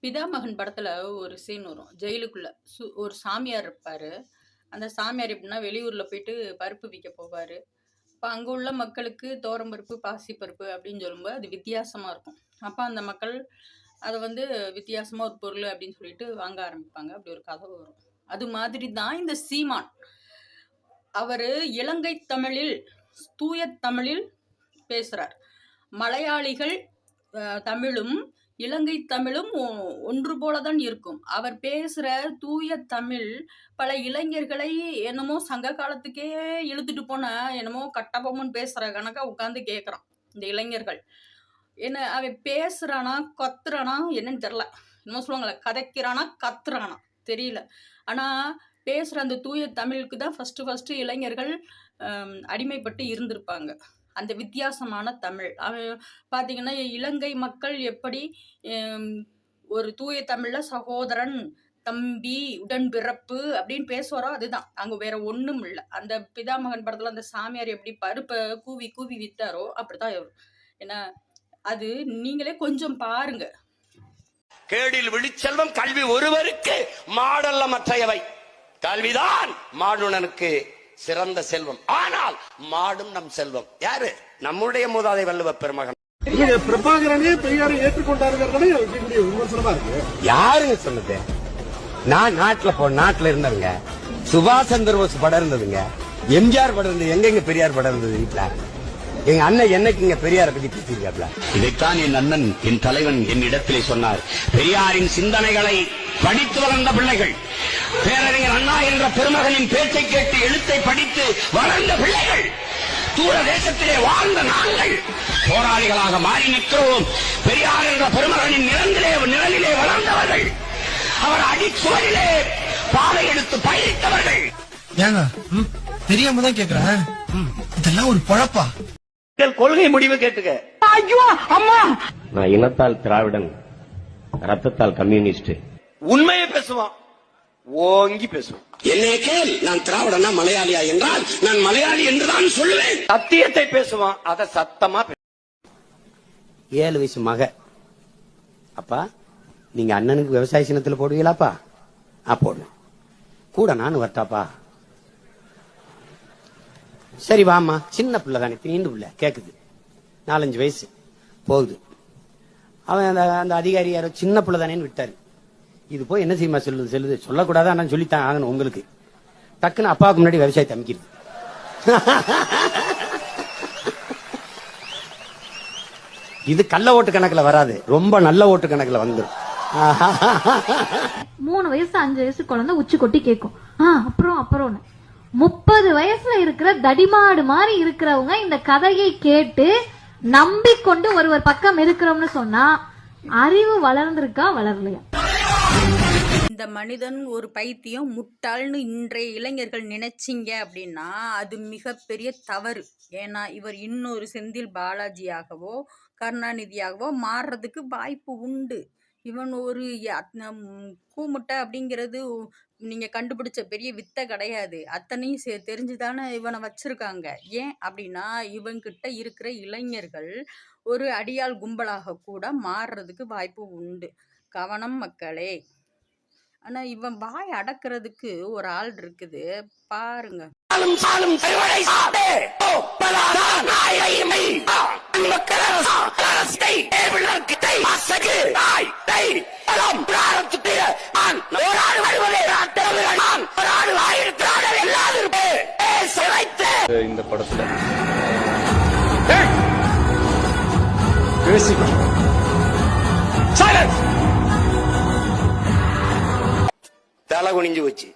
பிதாமகன் படத்துல ஒரு சீன் வரும். ஜெயிலுக்குள்ள ஒரு சாமியார் இருப்பாரு. அந்த சாமியார் எப்படின்னா, வெளியூர்ல போயிட்டு பருப்பு விக்க போவாரு. அப்ப அங்க உள்ள மக்களுக்கு பருப்பு, பாசிப்பருப்பு அப்படின்னு சொல்லும்போது, அது வித்தியாசமா இருக்கும். அப்ப அந்த மக்கள் அத வந்து வித்தியாசமா ஒரு பொருள் அப்படின்னு சொல்லிட்டு வாங்க ஆரம்பிப்பாங்க. அப்படி ஒரு கதை வரும். அது மாதிரி தான் இந்த சீமான். அவரு இலங்கை தமிழில், தூய தமிழில் பேசுறார். மலையாளிகள் தமிழும் இலங்கை தமிழும் ஒன்று போலதான் இருக்கும். அவர் பேசுற தூய தமிழ் பல இளைஞர்களை என்னமோ சங்க காலத்துக்கே இழுத்துட்டு போன என்னமோ கட்டபொம்மன் பேசுற கணக்கா உட்கார்ந்து கேட்கறான் இந்த இளைஞர்கள். என்ன அவன் பேசுறானா கத்துறானா என்னன்னு தெரியல. என்னமோ சொல்லுவாங்கல்ல, கதைக்கிறானா கத்துறானா தெரியல. ஆனா பேசுற அந்த தூய தமிழுக்கு தான் ஃபர்ஸ்ட் இளைஞர்கள் அடிமைப்பட்டு இருந்திருப்பாங்க. அந்த வித்தியாசமான தமிழ். அவன் பார்த்தீங்கன்னா, இலங்கை மக்கள் எப்படி ஒரு தூய தமிழ்ல சகோதரன், தம்பி, உடன்பிறப்பு அப்படின்னு பேசுவாரோ அதுதான். அங்க வேற ஒண்ணும் இல்ல. அந்த பிதாமகன் படத்துல அந்த சாமியார் எப்படி பருப்பை கூவி கூவி வித்தாரோ அப்படித்தான் வரும். ஏன்னா அது நீங்களே கொஞ்சம் பாருங்க. கேடில் விழிச்செல்வம் கல்வி ஒருவருக்கு மாடல்ல மற்றையவை. கல்விதான் மாடுனனுக்கு சிறந்த செல்வம். ஆனால் மாடும் நம் செல்வம். யாரு? நம்முடைய மூதாதை வள்ளுவ பெருமகன். பிரபாகரனே பெரியாரை ஏற்றுக்கொண்டாருங்கிறதே விமர்சனமா இருக்கு. யாருங்க சொன்னது? நான் நாட்டுல இருந்தவங்க. சுபாஷ் சந்திர போஸ் படம் இருந்ததுங்க. எம்ஜிஆர் படம் இருந்தது. எங்க பெரியார் படம் இருந்தது வீட்டுல? எங்க அண்ணன் என்னைக்கு இங்க பெரியாரை பத்தி பேசியிருக்காப்ல? இதைத்தான் என் அண்ணன், என் தலைவன் என் இடத்திலே சொன்னார். பெரியாரின் சிந்தனைகளை படித்து வளர்ந்த பிள்ளைகள், பேரறிஞர் அண்ணா என்ற பெருமகனின் பேச்சை கேட்டு எழுத்தை படித்து வளர்ந்த பிள்ளைகள், தூர தேசத்திலே வாழ்ந்த நாங்கள் போராளிகளாக மாறி நிற்கிறோம். பெரியார் என்ற பெருமகனின் நிழலிலே வளர்ந்தவர்கள், அவர் அடிச்சுவரிலே பாதை எடுத்து பயணித்தவர்கள். ஏங்க தெரியாம தான் கேக்குறேன், இதெல்லாம் ஒரு பழப்பா? கொள்கை முடிவு கேட்டுக்க. ஐயோ அம்மா, நான் இனத்தால் திராவிடன், ரத்தத்தால் கம்யூனிஸ்ட். உண்மையை பேசுவான், ஓங்கி பேசுவான். என்னை கேள், நான் திராவிடனா மலையாளியா என்றால் நான் மலையாளி என்றுதான் சொல்லுவேன். சத்தியத்தை பேசுவான், அத சத்தமா 7 வயசு மக. அப்பா நீங்க அண்ணனுக்கு விவசாய சின்னத்துல போடுவீங்களாப்பா? போடு. கூட நானும் வரட்டாப்பா? சரி வாமா. சின்ன பிள்ளை தானே, நீண்டு பிள்ளை கேக்குது. 4-5 வயசு போகுது. அவன் அந்த அதிகாரி யாரோ சின்ன பிள்ளை தானேன்னு விட்டாரு. இது போய் என்ன செய்யுமா சொல்லுது சொல்லக்கூடாது, ஆனா சொல்லித்தான் ஆகணும் உங்களுக்கு. டக்குன்னு அப்பாவுக்கு முன்னாடி விவசாயத்தை அமைக்கிறது. இது கள்ள ஓட்டு கணக்குல வராது, ரொம்ப நல்ல ஓட்டு கணக்குல வந்துடும். 3 வயசு 5 வயசு குழந்தை உச்சி கொட்டி கேட்கும். அப்புறம் 30 வயசுல இருக்கிற தடிமாடு மாதிரி இருக்கிறவங்க இந்த கதையை கேட்டு நம்பிக்கொண்டு ஒருவர் பக்கம் இருக்கிறோம்னு சொன்னா அறிவு வளர்ந்திருக்கா வளரலையா? இந்த மனிதன் ஒரு பைத்தியம், முட்டாள்னு இன்றைய இளைஞர்கள் நினைச்சிங்க அப்படின்னா அது மிகப்பெரிய தவறு. ஏன்னா இவர் இன்னொரு செந்தில் பாலாஜியாகவோ கருணாநிதியாகவோ மாறுறதுக்கு வாய்ப்பு உண்டு. இவன் ஒரு கூமுட்டை அப்படிங்கிறது நீங்க கண்டுபிடிச்ச பெரிய வித்தை கிடையாது. அத்தனையும் தெரிஞ்சுதானே இவனை வச்சிருக்காங்க. ஏன் அப்படின்னா இவன்கிட்ட இருக்கிற இளைஞர்கள் ஒரு அடியாள் கும்பலாக கூட மாறுறதுக்கு வாய்ப்பு உண்டு. கவனம் மக்களே. ஆனா இவன் வாய் அடக்கிறதுக்கு ஒரு ஆள் இருக்குது பாருங்க. இந்த படத்துல தலை குனிஞ்சு வச்சு